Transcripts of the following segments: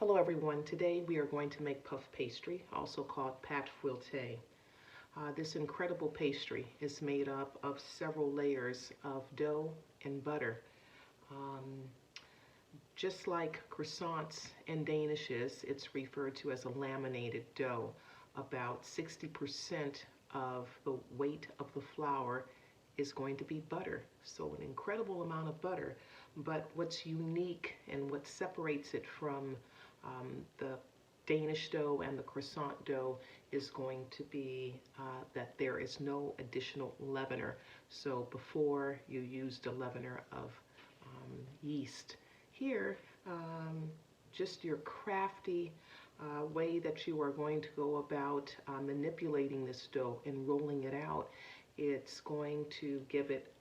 Hello everyone, today we are going to make puff pastry, also called pâte fouettée. This incredible pastry is made up of several layers of dough and butter. Um, just like croissants and danishes, it's referred to as a laminated dough. About 60% of the weight of the flour is going to be butter, so an incredible amount of butter. But what's unique and what separates it from the Danish dough and the croissant dough is going to be that there is no additional leavener. So before you used a leavener of yeast. Here, just your crafty way that you are going to go about manipulating this dough and rolling it out. It's going to give it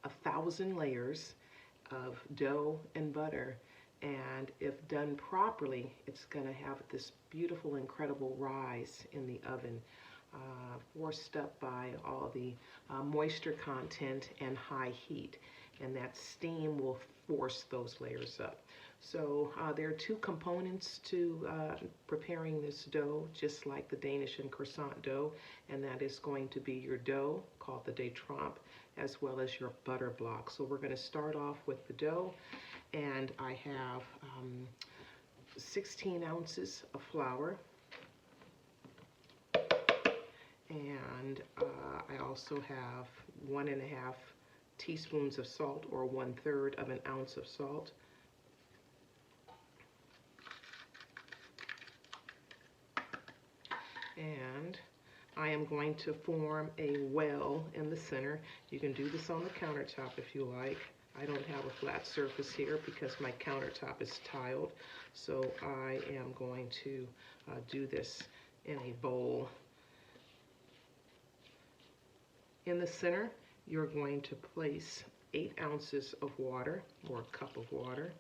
1,000 layers of dough and butter, and if done properly, it's going to have this beautiful, incredible rise in the oven, forced up by all the moisture content and high heat, and that steam will force those layers up. So there are two components to preparing this dough, just like the Danish and croissant dough, and that is going to be your dough, called the detrempe, as well as your butter block. So we're going to start off with the dough, and I have 16 ounces of flour, and I also have 1.5 teaspoons of salt, or 1/3 of an ounce of salt. And I am going to form a well in the center. You can do this on the countertop if you like. I don't have a flat surface here because my countertop is tiled. So I am going to do this in a bowl. In the center, you're going to place 8 ounces of water, or a cup of water,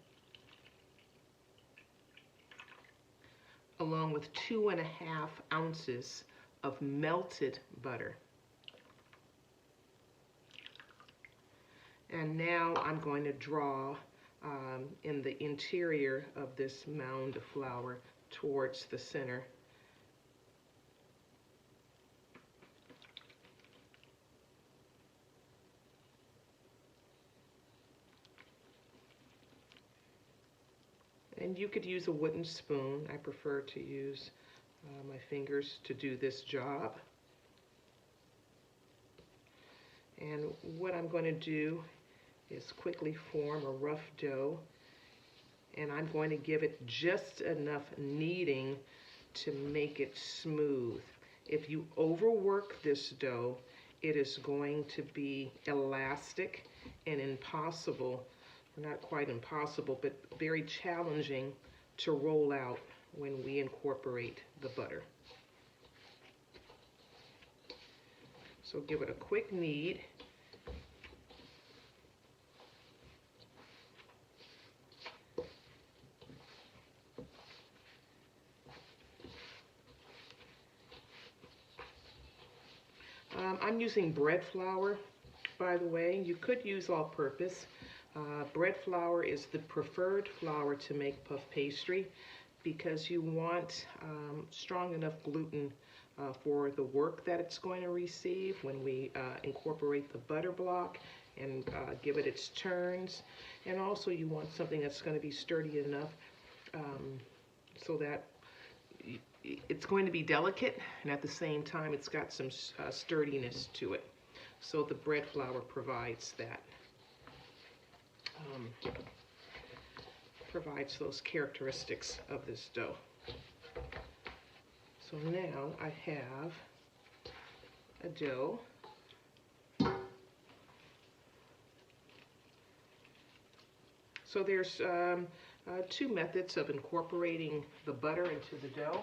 along with 2.5 ounces of melted butter. And now I'm going to draw in the interior of this mound of flour towards the center. And you could use a wooden spoon. I prefer to use my fingers to do this job. And what I'm going to do is quickly form a rough dough, and I'm going to give it just enough kneading to make it smooth. If you overwork this dough, it is going to be elastic and impossible, not quite impossible, but very challenging to roll out when we incorporate the butter. So give it a quick knead. I'm using bread flour, by the way. You could use all-purpose. Bread flour is the preferred flour to make puff pastry because you want strong enough gluten for the work that it's going to receive when we incorporate the butter block and give it its turns. And also you want something that's going to be sturdy enough so that it's going to be delicate, and at the same time it's got some sturdiness to it. So the bread flour provides that. Provides those characteristics of this dough. So now I have a dough. So there's two methods of incorporating the butter into the dough,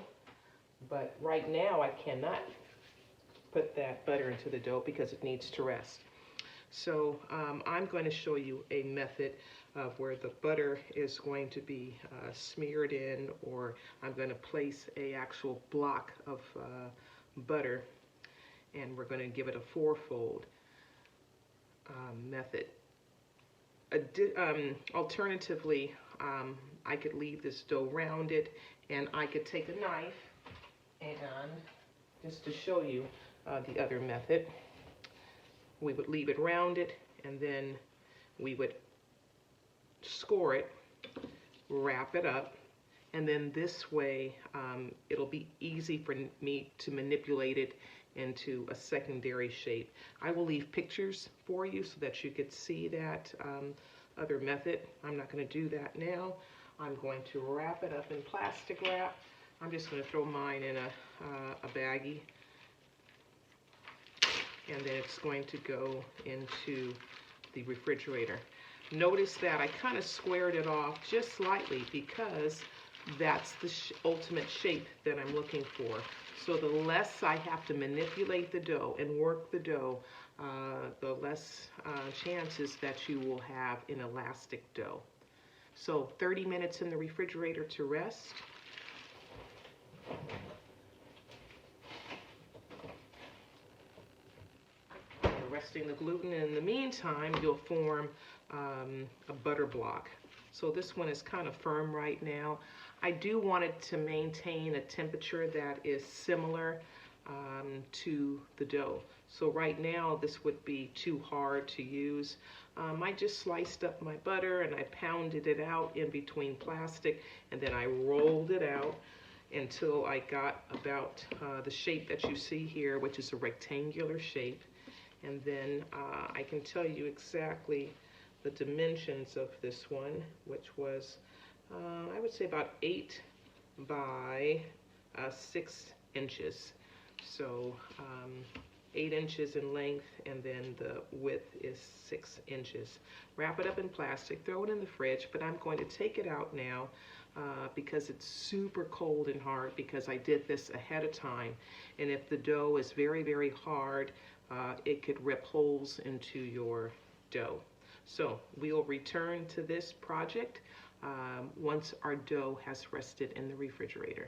but right now I cannot put that butter into the dough because it needs to rest. So I'm going to show you a method of where the butter is going to be smeared in, or I'm going to place an actual block of butter, and we're going to give it a fourfold method. Alternatively, I could leave this dough rounded, and I could take a knife and just to show you the other method, we would leave it rounded, and then we would score it, wrap it up, and then this way it'll be easy for me to manipulate it into a secondary shape. I will leave pictures for you so that you could see that other method. I'm not going to do that now. I'm going to wrap it up in plastic wrap. I'm just going to throw mine in a baggie, and then it's going to go into the refrigerator. Notice that I kind of squared it off just slightly because that's the ultimate shape that I'm looking for. So the less I have to manipulate the dough and work the dough, the less chances that you will have an elastic dough. So 30 minutes in the refrigerator to rest. Resting the gluten. In the meantime, you'll form a butter block. So this one is kind of firm right now. I do want it to maintain a temperature that is similar to the dough. So right now this would be too hard to use. I just sliced up my butter and I pounded it out in between plastic, and then I rolled it out until I got about the shape that you see here, which is a rectangular shape. And then I can tell you exactly the dimensions of this one, which was I would say about 8 by 6 inches. So 8 inches in length, and then the width is 6 inches. Wrap it up in plastic, throw it in the fridge, but I'm going to take it out now because it's super cold and hard, because I did this ahead of time. And if the dough is very, very hard, it could rip holes into your dough. So we'll return to this project once our dough has rested in the refrigerator.